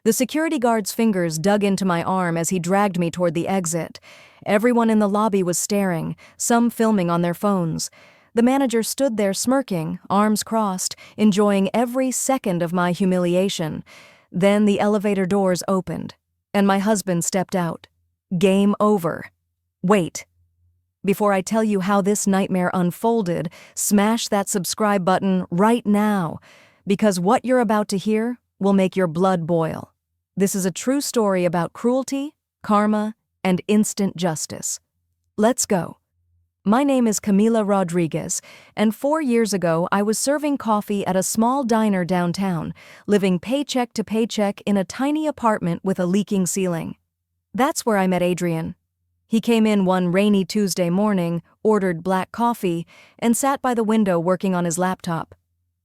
The security guard's fingers dug into my arm as he dragged me toward the exit. Everyone in the lobby was staring, some filming on their phones. The manager stood there smirking, arms crossed, enjoying every second of my humiliation. Then the elevator doors opened, and my husband stepped out. Game over. Wait. Before I tell you how this nightmare unfolded, smash that subscribe button right now, because what you're about to hear will make your blood boil. This is a true story about cruelty, karma, and instant justice. Let's go. My name is Camila Rodriguez, and 4 years ago I was serving coffee at a small diner downtown, living paycheck to paycheck in a tiny apartment with a leaking ceiling. That's where I met Adrian. He came in one rainy Tuesday morning, ordered black coffee, and sat by the window working on his laptop.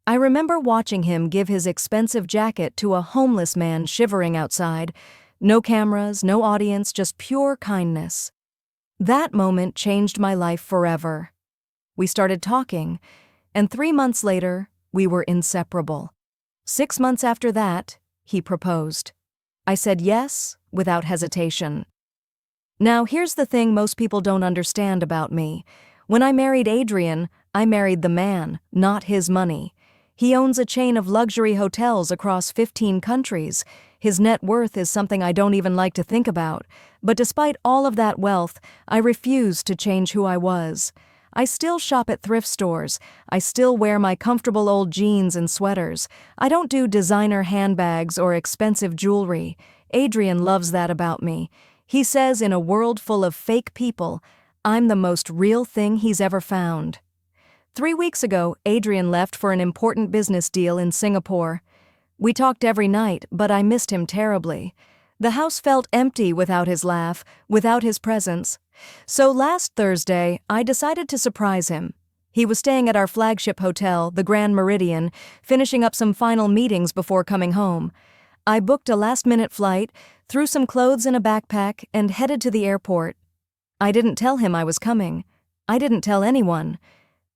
I remember watching him give his expensive jacket to a homeless man shivering outside. No cameras, no audience, just pure kindness. That moment changed my life forever. We started talking, and 3 months later, we were inseparable. 6 months after that, he proposed. I said yes, without hesitation. Now, here's the thing most people don't understand about me. When I married Adrian, I married the man, not his money. He owns a chain of luxury hotels across 15 countries. His net worth is something I don't even like to think about. But despite all of that wealth, I refused to change who I was. I still shop at thrift stores. I still wear my comfortable old jeans and sweaters. I don't do designer handbags or expensive jewelry. Adrian loves that about me. He says in a world full of fake people, I'm the most real thing he's ever found. 3 weeks ago, Adrian left for an important business deal in Singapore. We talked every night, but I missed him terribly. The house felt empty without his laugh, without his presence. So last Thursday, I decided to surprise him. He was staying at our flagship hotel, the Grand Meridian, finishing up some final meetings before coming home. I booked a last-minute flight, threw some clothes in a backpack, and headed to the airport. I didn't tell him I was coming. I didn't tell anyone.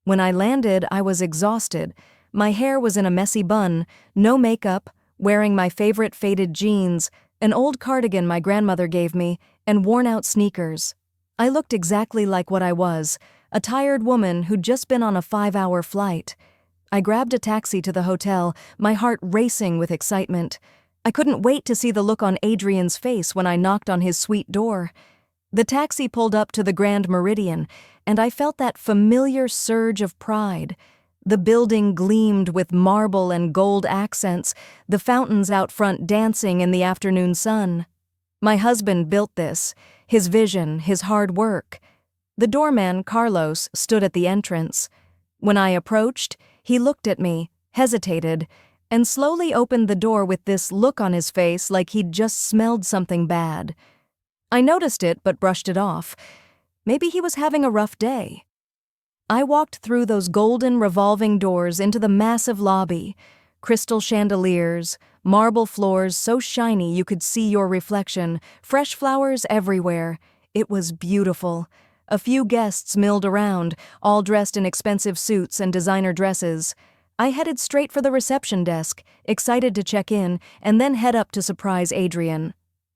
When I landed, I was exhausted. My hair was in a messy bun, no makeup, wearing my favorite faded jeans, an old cardigan my grandmother gave me, and worn-out sneakers. I looked exactly like what I was, a tired woman who'd just been on a 5-hour flight. I grabbed a taxi to the hotel, my heart racing with excitement. I couldn't wait to see the look on Adrian's face when I knocked on his suite door. The taxi pulled up to the Grand Meridian, and I felt that familiar surge of pride. The building gleamed with marble and gold accents, the fountains out front dancing in the afternoon sun. My husband built this, his vision, his hard work. The doorman, Carlos, stood at the entrance. When I approached, he looked at me, hesitated, and slowly opened the door with this look on his face like he'd just smelled something bad. I noticed it but brushed it off. Maybe he was having a rough day. I walked through those golden revolving doors into the massive lobby. Crystal chandeliers, marble floors so shiny you could see your reflection, fresh flowers everywhere. It was beautiful. A few guests milled around, all dressed in expensive suits and designer dresses. I headed straight for the reception desk, excited to check in, and then head up to surprise Adrian.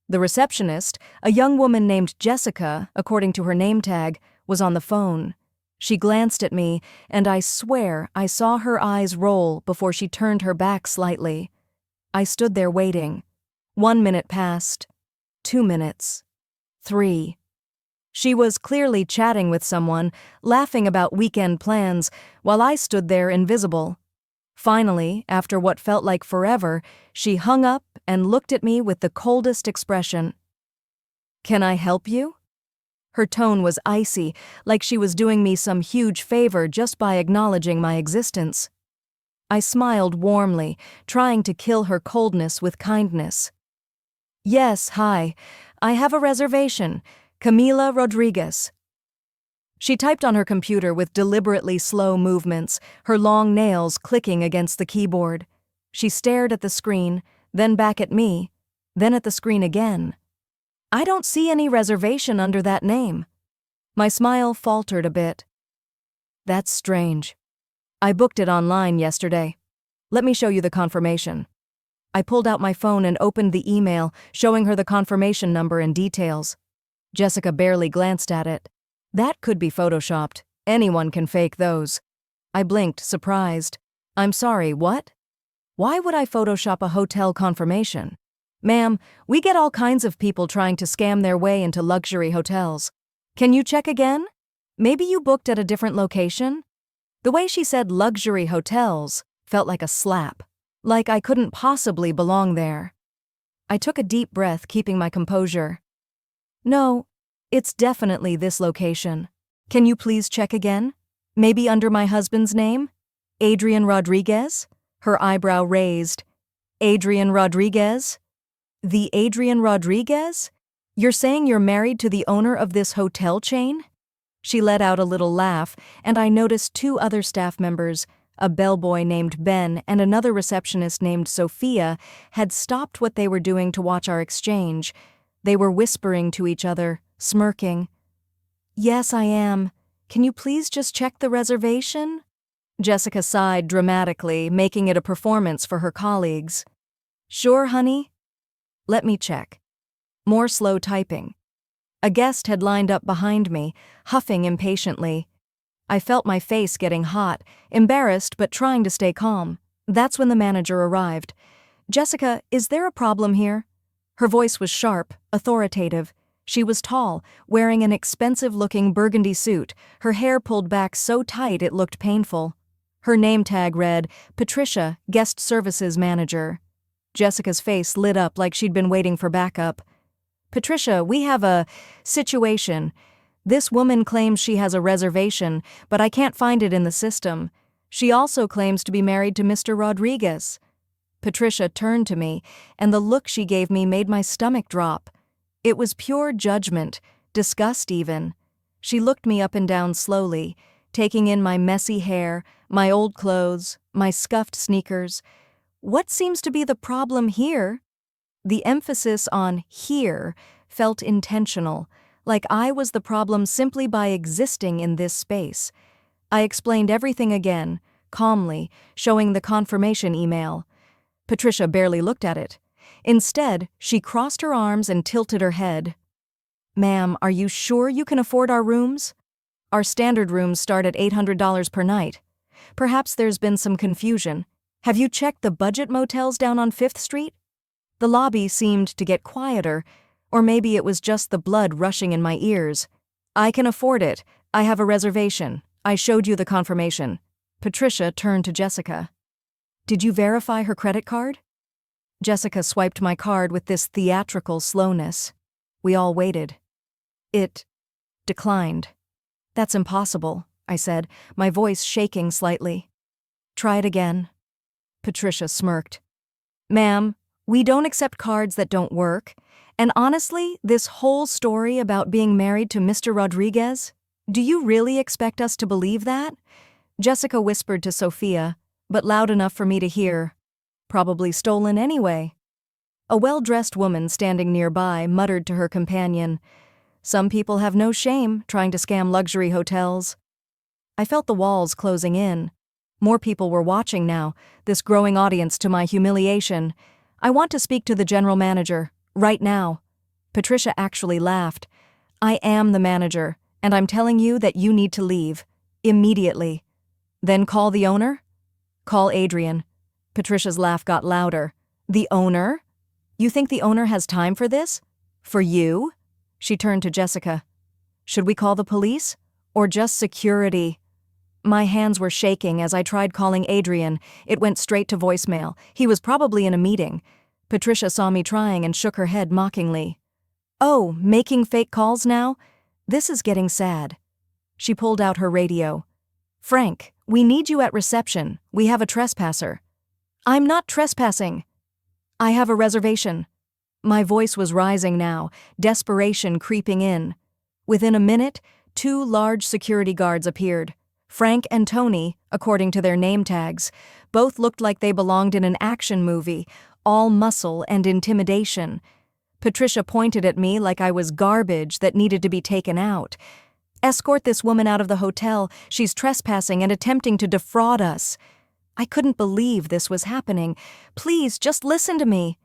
The receptionist, a young woman named Jessica, according to her name tag, was on the phone. She glanced at me, and I swear I saw her eyes roll before she turned her back slightly. I stood there waiting. 1 minute passed. 2 minutes. 3. She was clearly chatting with someone, laughing about weekend plans, while I stood there invisible. Finally, after what felt like forever, she hung up and looked at me with the coldest expression. "Can I help you?" Her tone was icy, like she was doing me some huge favor just by acknowledging my existence. I smiled warmly, trying to kill her coldness with kindness. "Yes, hi. I have a reservation. Camila Rodriguez." She typed on her computer with deliberately slow movements, her long nails clicking against the keyboard. She stared at the screen, then back at me, then at the screen again. "I don't see any reservation under that name." My smile faltered a bit. "That's strange. I booked it online yesterday. Let me show you the confirmation." I pulled out my phone and opened the email, showing her the confirmation number and details. Jessica barely glanced at it. That could be photoshopped. Anyone can fake those. I blinked, surprised. I'm sorry, what? Why would I Photoshop a hotel confirmation? Ma'am, we get all kinds of people trying to scam their way into luxury hotels. Can you check again? Maybe you booked at a different location? The way she said luxury hotels felt like a slap. Like I couldn't possibly belong there. I took a deep breath, keeping my composure. No, it's definitely this location. Can you please check again? Maybe under my husband's name? Adrian Rodriguez? Her eyebrow raised. Adrian Rodriguez? The Adrian Rodriguez? You're saying you're married to the owner of this hotel chain? She let out a little laugh, and I noticed two other staff members, a bellboy named Ben and another receptionist named Sophia, had stopped what they were doing to watch our exchange. They were whispering to each other, smirking. Yes, I am. Can you please just check the reservation? Jessica sighed dramatically, making it a performance for her colleagues. Sure, honey? Let me check. More slow typing. A guest had lined up behind me, huffing impatiently. I felt my face getting hot, embarrassed but trying to stay calm. That's when the manager arrived. Jessica, is there a problem here? Her voice was sharp, authoritative. She was tall, wearing an expensive-looking burgundy suit, her hair pulled back so tight it looked painful. Her name tag read, Patricia, Guest Services Manager. Jessica's face lit up like she'd been waiting for backup. Patricia, we have a situation. This woman claims she has a reservation, but I can't find it in the system. She also claims to be married to Mr. Rodriguez. Patricia turned to me, and the look she gave me made my stomach drop. It was pure judgment, disgust even. She looked me up and down slowly, taking in my messy hair, my old clothes, my scuffed sneakers. What seems to be the problem here? The emphasis on here felt intentional, like I was the problem simply by existing in this space. I explained everything again, calmly, showing the confirmation email. Patricia barely looked at it. Instead, she crossed her arms and tilted her head. Ma'am, are you sure you can afford our rooms? Our standard rooms start at $800 per night. Perhaps there's been some confusion. Have you checked the budget motels down on 5th Street? The lobby seemed to get quieter, or maybe it was just the blood rushing in my ears. I can afford it. I have a reservation. I showed you the confirmation. Patricia turned to Jessica. Did you verify her credit card? Jessica swiped my card with this theatrical slowness. We all waited. It declined. That's impossible, I said, my voice shaking slightly. Try it again. Patricia smirked. Ma'am, we don't accept cards that don't work. And honestly, this whole story about being married to Mr. Rodriguez, do you really expect us to believe that? Jessica whispered to Sophia, but loud enough for me to hear. Probably stolen anyway. A well-dressed woman standing nearby muttered to her companion, Some people have no shame trying to scam luxury hotels. I felt the walls closing in. More people were watching now, this growing audience to my humiliation. I want to speak to the general manager, right now. Patricia actually laughed. I am the manager, and I'm telling you that you need to leave. Immediately. Then call the owner? Call Adrian. Patricia's laugh got louder. The owner? You think the owner has time for this? For you? She turned to Jessica. Should we call the police? Or just security? My hands were shaking as I tried calling Adrian. It went straight to voicemail. He was probably in a meeting. Patricia saw me trying and shook her head mockingly. Oh, making fake calls now? This is getting sad. She pulled out her radio. Frank, we need you at reception. We have a trespasser. I'm not trespassing. I have a reservation. My voice was rising now, desperation creeping in. Within a minute, 2 large security guards appeared. Frank and Tony, according to their name tags, both looked like they belonged in an action movie, all muscle and intimidation. Patricia pointed at me like I was garbage that needed to be taken out. Escort this woman out of the hotel. She's trespassing and attempting to defraud us. I couldn't believe this was happening. Please, just listen to me.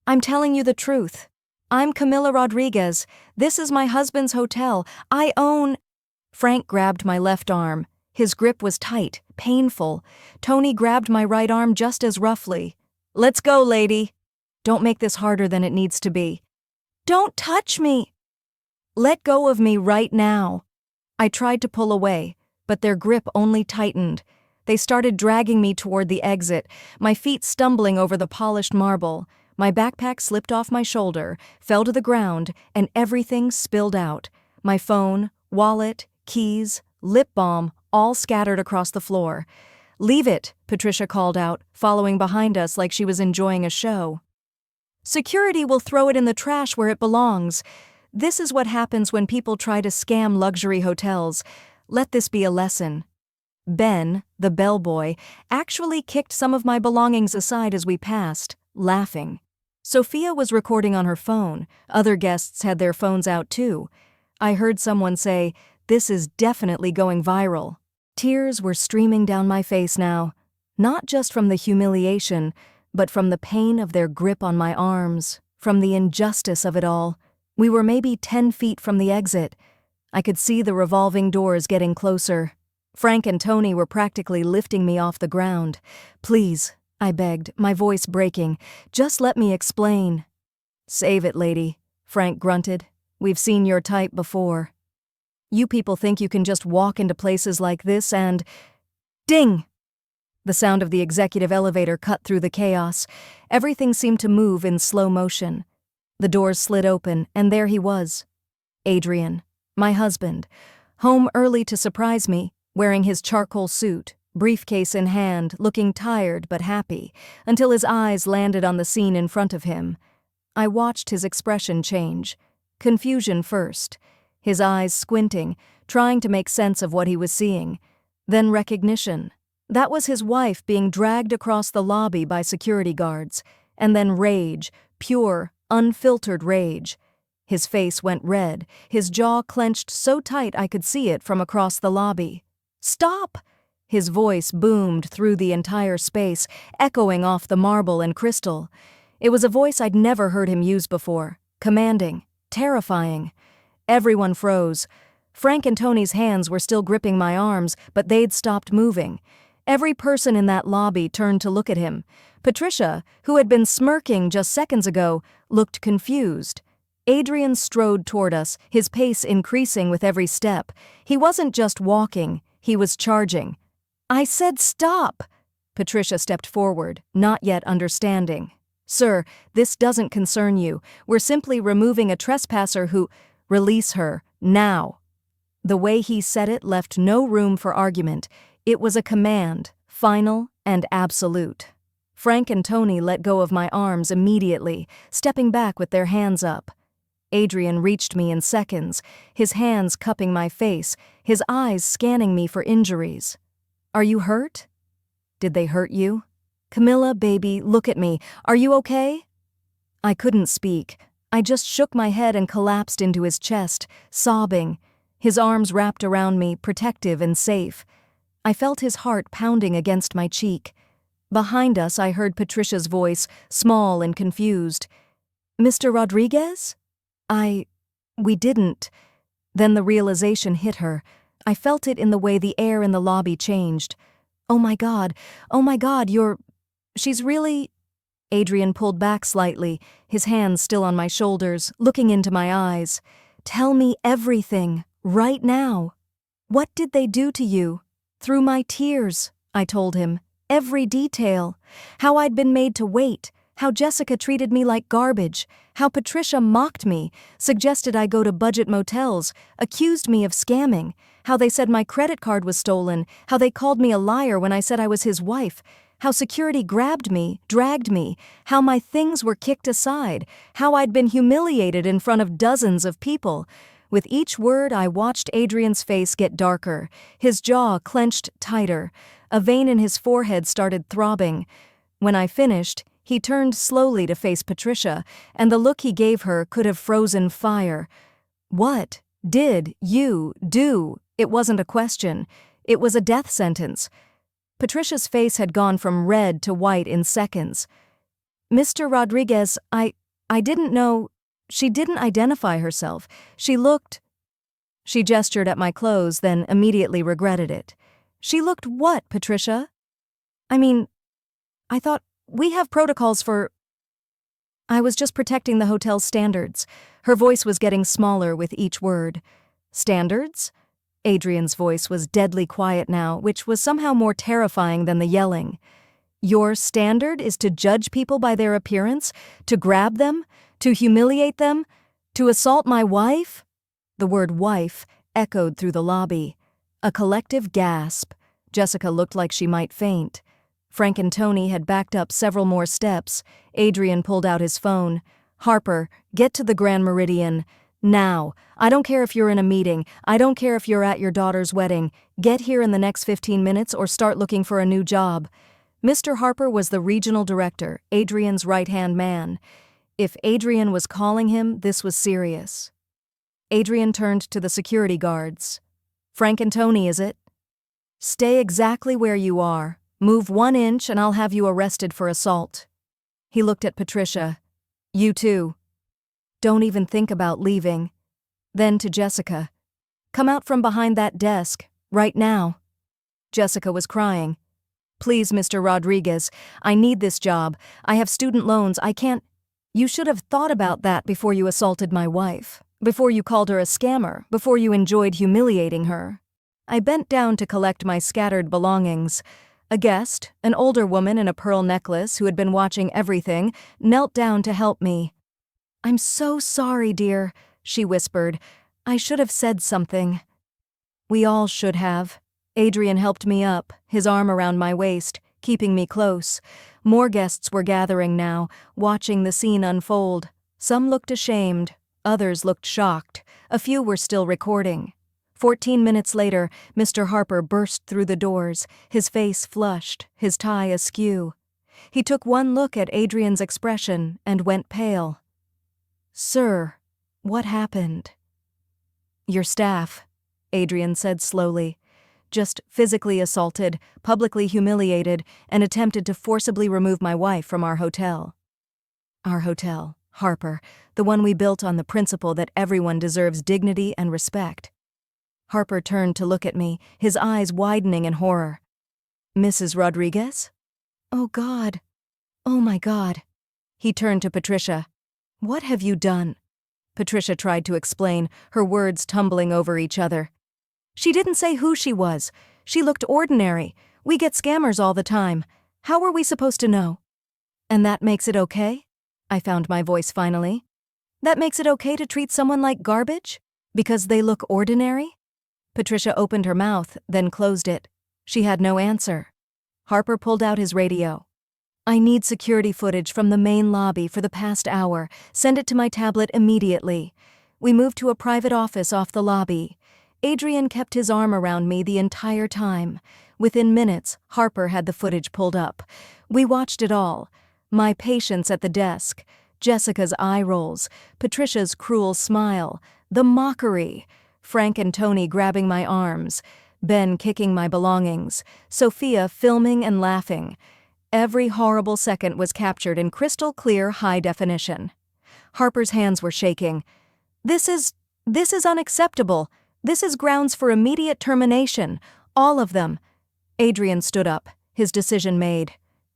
I'm telling you the truth. I'm Camila Rodriguez. This is my husband's hotel. I own... Frank grabbed my left arm. His grip was tight, painful. Tony grabbed my right arm just as roughly. Let's go, lady. Don't make this harder than it needs to be. Don't touch me. Let go of me right now. I tried to pull away, but their grip only tightened. They started dragging me toward the exit, my feet stumbling over the polished marble. My backpack slipped off my shoulder, fell to the ground, and everything spilled out. My phone, wallet, keys, lip balm, all scattered across the floor. Leave it, Patricia called out, following behind us like she was enjoying a show. Security will throw it in the trash where it belongs. This is what happens when people try to scam luxury hotels. Let this be a lesson. Ben, the bellboy, actually kicked some of my belongings aside as we passed, laughing. Sophia was recording on her phone. Other guests had their phones out too. I heard someone say, "This is definitely going viral." Tears were streaming down my face now, not just from the humiliation, but from the pain of their grip on my arms, from the injustice of it all. We were maybe 10 feet from the exit. I could see the revolving doors getting closer. Frank and Tony were practically lifting me off the ground. "Please," I begged, my voice breaking, "just let me explain." "Save it, lady," Frank grunted. "We've seen your type before. You people think you can just walk into places like this and..." Ding! The sound of the executive elevator cut through the chaos. Everything seemed to move in slow motion. The doors slid open, and there he was. Adrian, my husband, home early to surprise me, wearing his charcoal suit, briefcase in hand, looking tired but happy, until his eyes landed on the scene in front of him. I watched his expression change. Confusion first, his eyes squinting, trying to make sense of what he was seeing. Then recognition. That was his wife being dragged across the lobby by security guards. And then rage, pure, unfiltered rage. His face went red, his jaw clenched so tight I could see it from across the lobby. "Stop!" His voice boomed through the entire space, echoing off the marble and crystal. It was a voice I'd never heard him use before, commanding, terrifying. Everyone froze. Frank and Tony's hands were still gripping my arms, but they'd stopped moving. Every person in that lobby turned to look at him. Patricia, who had been smirking just seconds ago, looked confused. Adrian strode toward us, his pace increasing with every step. He wasn't just walking, he was charging. "I said stop!" Patricia stepped forward, not yet understanding. "Sir, this doesn't concern you. We're simply removing a trespasser who..." "Release her, now." The way he said it left no room for argument. It was a command, final and absolute. Frank and Tony let go of my arms immediately, stepping back with their hands up. Adrian reached me in seconds, his hands cupping my face, his eyes scanning me for injuries. "Are you hurt? Did they hurt you? Camila, baby, look at me. Are you okay?" I couldn't speak. I just shook my head and collapsed into his chest, sobbing. His arms wrapped around me, protective and safe. I felt his heart pounding against my cheek. Behind us, I heard Patricia's voice, small and confused. "Mr. Rodriguez?" We didn't." Then the realization hit her. I felt it in the way the air in the lobby changed. Oh my God, she's really..." Adrian pulled back slightly, his hands still on my shoulders, looking into my eyes. "Tell me everything, right now. What did they do to you?" "Through my tears," I told him. Every detail. How I'd been made to wait. How Jessica treated me like garbage. How Patricia mocked me, suggested I go to budget motels, accused me of scamming. How they said my credit card was stolen. How they called me a liar when I said I was his wife. How security grabbed me, dragged me. How my things were kicked aside. How I'd been humiliated in front of dozens of people. With each word, I watched Adrian's face get darker, his jaw clenched tighter. A vein in his forehead started throbbing. When I finished, he turned slowly to face Patricia, and the look he gave her could have frozen fire. "What did you do?" It wasn't a question. It was a death sentence. Patricia's face had gone from red to white in seconds. "Mr. Rodriguez, I didn't know—" She didn't identify herself. She gestured at my clothes, then immediately regretted it. "She looked what, Patricia? I mean, I thought we have protocols for—" "I was just protecting the hotel's standards." Her voice was getting smaller with each word. "Standards?" Adrian's voice was deadly quiet now, which was somehow more terrifying than the yelling. "Your standard is to judge people by their appearance, to grab them, to humiliate them, to assault my wife?" The word wife echoed through the lobby. A collective gasp. Jessica looked like she might faint. Frank and Tony had backed up several more steps. Adrian pulled out his phone. "Harper, get to the Grand Meridian. Now. I don't care if you're in a meeting. I don't care if you're at your daughter's wedding. Get here in the next 15 minutes or start looking for a new job." Mr. Harper was the regional director, Adrian's right-hand man. If Adrian was calling him, this was serious. Adrian turned to the security guards. "Frank and Tony, is it? Stay exactly where you are. Move 1 inch and I'll have you arrested for assault." He looked at Patricia. "You too. Don't even think about leaving." Then to Jessica. "Come out from behind that desk, right now." Jessica was crying. "Please, Mr. Rodriguez, I need this job. I have student loans. I can't—" "You should have thought about that before you assaulted my wife, before you called her a scammer, before you enjoyed humiliating her." I bent down to collect my scattered belongings. A guest, an older woman in a pearl necklace who had been watching everything, knelt down to help me. "I'm so sorry, dear," she whispered. "I should have said something." We all should have. Adrian helped me up, his arm around my waist, keeping me close. More guests were gathering now, watching the scene unfold. Some looked ashamed, others looked shocked. A few were still recording. 14 minutes later, Mr. Harper burst through the doors, his face flushed, his tie askew. He took one look at Adrian's expression and went pale. "Sir, what happened?" "Your staff," Adrian said slowly. "Just physically assaulted, publicly humiliated, and attempted to forcibly remove my wife from our hotel." "Our hotel, Harper, the one we built on the principle that everyone deserves dignity and respect." Harper turned to look at me, his eyes widening in horror. "Mrs. Rodriguez? Oh God. Oh my God." He turned to Patricia. "What have you done?" Patricia tried to explain, her words tumbling over each other. "She didn't say who she was. She looked ordinary. We get scammers all the time. How were we supposed to know?" "And that makes it okay?" I found my voice finally. "That makes it okay to treat someone like garbage? Because they look ordinary?" Patricia opened her mouth, then closed it. She had no answer. Harper pulled out his radio. "I need security footage from the main lobby for the past hour. Send it to my tablet immediately." We moved to a private office off the lobby. Adrian kept his arm around me the entire time. Within minutes, Harper had the footage pulled up. We watched it all. My patience at the desk, Jessica's eye rolls, Patricia's cruel smile, the mockery, Frank and Tony grabbing my arms, Ben kicking my belongings, Sophia filming and laughing. Every horrible second was captured in crystal clear high definition. Harper's hands were shaking. This is unacceptable. This is grounds for immediate termination. All of them." Adrian stood up, his decision made.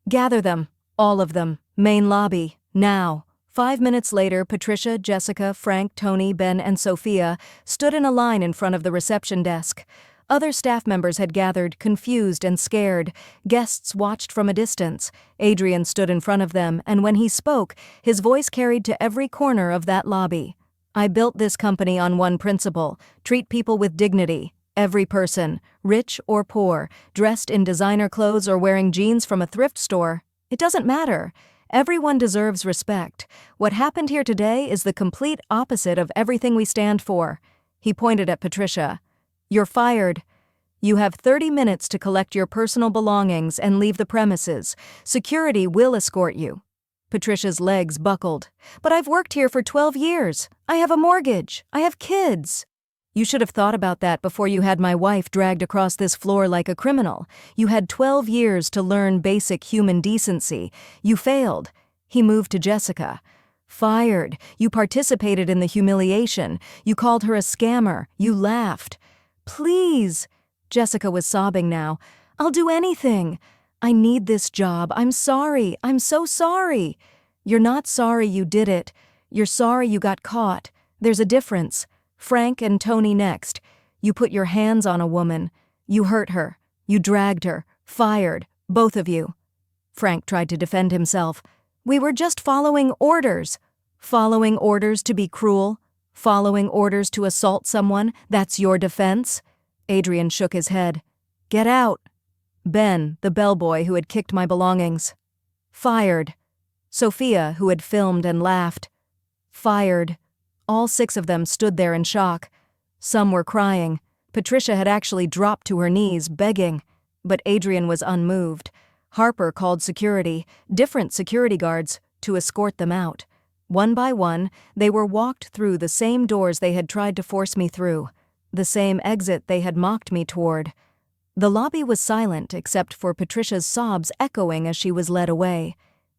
"Gather them, all of them, main lobby, now." 5 minutes later, Patricia, Jessica, Frank, Tony, Ben, and Sophia stood in a line in front of the reception desk. Other staff members had gathered, confused and scared. Guests watched from a distance. Adrian stood in front of them, and when he spoke, his voice carried to every corner of that lobby. "I built this company on one principle: treat people with dignity. Every person, rich or poor, dressed in designer clothes or wearing jeans from a thrift store. It doesn't matter. Everyone deserves respect. What happened here today is the complete opposite of everything we stand for." He pointed at Patricia. "You're fired. You have 30 minutes to collect your personal belongings and leave the premises. Security will escort you." Patricia's legs buckled. "But I've worked here for 12 years. I have a mortgage. I have kids." You should have thought about that before you had my wife dragged across this floor like a criminal. You had 12 years to learn basic human decency. You failed. He moved to Jessica. Fired. You participated in the humiliation. You called her a scammer. You laughed. Please. Jessica was sobbing now. I'll do anything. I need this job. I'm sorry. I'm so sorry. You're not sorry you did it. You're sorry you got caught. There's a difference. Frank and Tony next. You put your hands on a woman. You hurt her. You dragged her. Fired. Both of you. Frank tried to defend himself. We were just following orders. Following orders to be cruel? Following orders to assault someone? That's your defense? Adrian shook his head. Get out. Ben, the bellboy who had kicked my belongings. Fired. Sophia, who had filmed and laughed. Fired. All 6 of them stood there in shock. Some were crying. Patricia had actually dropped to her knees, begging. But Adrian was unmoved. Harper called security, different security guards, to escort them out. One by one, they were walked through the same doors they had tried to force me through, the same exit they had mocked me toward. The lobby was silent except for Patricia's sobs echoing as she was led away.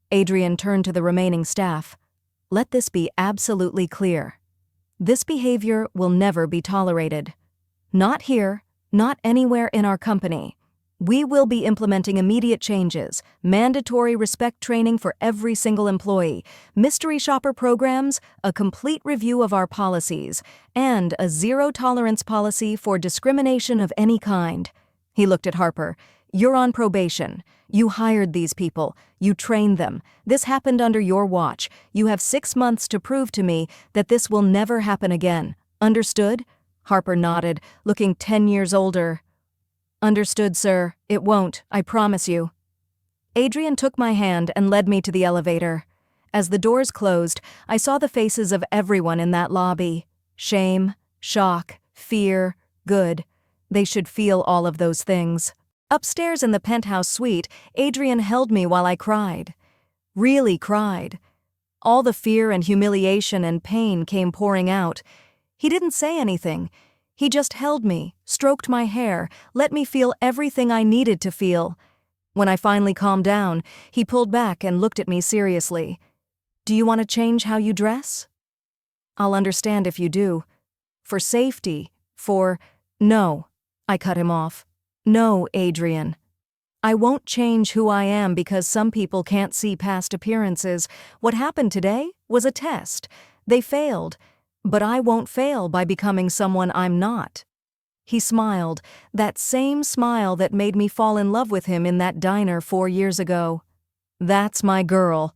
Adrian turned to the remaining staff. Let this be absolutely clear. This behavior will never be tolerated. Not here, not anywhere in our company. We will be implementing immediate changes, mandatory respect training for every single employee, mystery shopper programs, a complete review of our policies, and a zero-tolerance policy for discrimination of any kind. He looked at Harper. You're on probation. You hired these people. You trained them. This happened under your watch. You have 6 months to prove to me that this will never happen again. Understood? Harper nodded, looking 10 years older. Understood, sir. It won't, I promise you. Adrian took my hand and led me to the elevator. As the doors closed, I saw the faces of everyone in that lobby. Shame, shock, fear, good. They should feel all of those things. Upstairs in the penthouse suite, Adrian held me while I cried. Really cried. All the fear and humiliation and pain came pouring out. He didn't say anything. He just held me, stroked my hair, let me feel everything I needed to feel. When I finally calmed down, he pulled back and looked at me seriously. Do you want to change how you dress? I'll understand if you do. For safety, No. I cut him off. No, Adrian. I won't change who I am because some people can't see past appearances. What happened today was a test. They failed. But I won't fail by becoming someone I'm not. He smiled, that same smile that made me fall in love with him in that diner 4 years ago. That's my girl.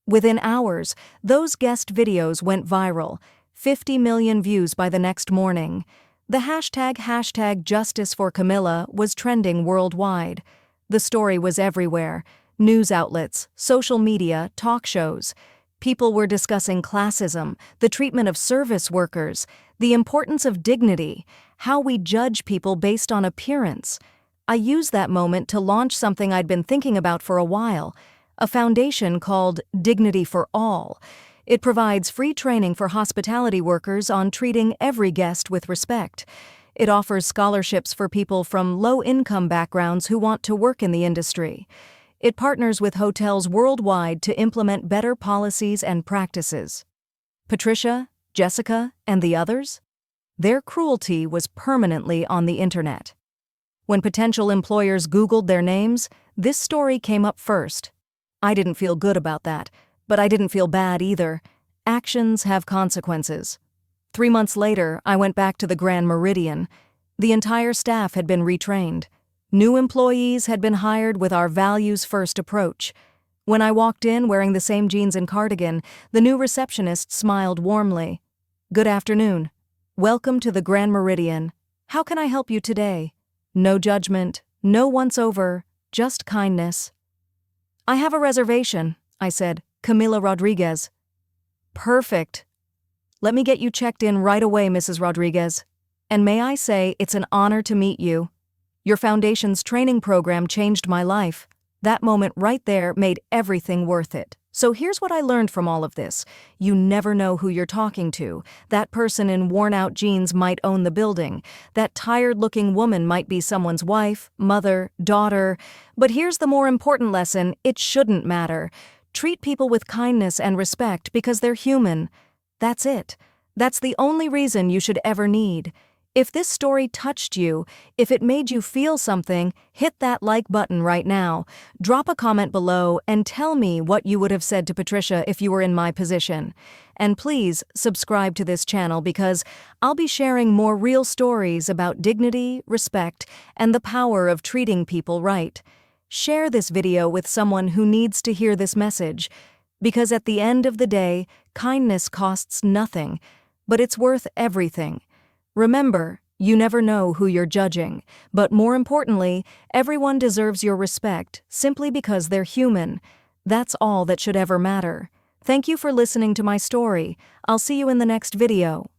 Within hours, those guest videos went viral. 50 million views by the next morning. The hashtag Justice for Camilla was trending worldwide. The story was everywhere. News outlets, social media, talk shows. People were discussing classism, the treatment of service workers, the importance of dignity, how we judge people based on appearance. I used that moment to launch something I'd been thinking about for a while, a foundation called Dignity for All. It provides free training for hospitality workers on treating every guest with respect. It offers scholarships for people from low-income backgrounds who want to work in the industry. It partners with hotels worldwide to implement better policies and practices. Patricia, Jessica, and the others? Their cruelty was permanently on the internet. When potential employers Googled their names, this story came up first. I didn't feel good about that, but I didn't feel bad either. Actions have consequences. 3 months later, I went back to the Grand Meridian. The entire staff had been retrained. New employees had been hired with our values-first approach. When I walked in wearing the same jeans and cardigan, the new receptionist smiled warmly. Good afternoon. Welcome to the Grand Meridian. How can I help you today? No judgment, no once-over, just kindness. I have a reservation, I said. Camila Rodriguez. Perfect. Let me get you checked in right away, Mrs. Rodriguez. And may I say, it's an honor to meet you. Your foundation's training program changed my life. That moment right there made everything worth it. So here's what I learned from all of this. You never know who you're talking to. That person in worn-out jeans might own the building. That tired-looking woman might be someone's wife, mother, daughter. But here's the more important lesson: it shouldn't matter. Treat people with kindness and respect because they're human. That's it. That's the only reason you should ever need. If this story touched you, if it made you feel something, hit that like button right now. Drop a comment below and tell me what you would have said to Patricia if you were in my position. And please subscribe to this channel because I'll be sharing more real stories about dignity, respect, and the power of treating people right. Share this video with someone who needs to hear this message, because at the end of the day, kindness costs nothing, but it's worth everything. Remember, you never know who you're judging, but more importantly, everyone deserves your respect simply because they're human. That's all that should ever matter. Thank you for listening to my story. I'll see you in the next video.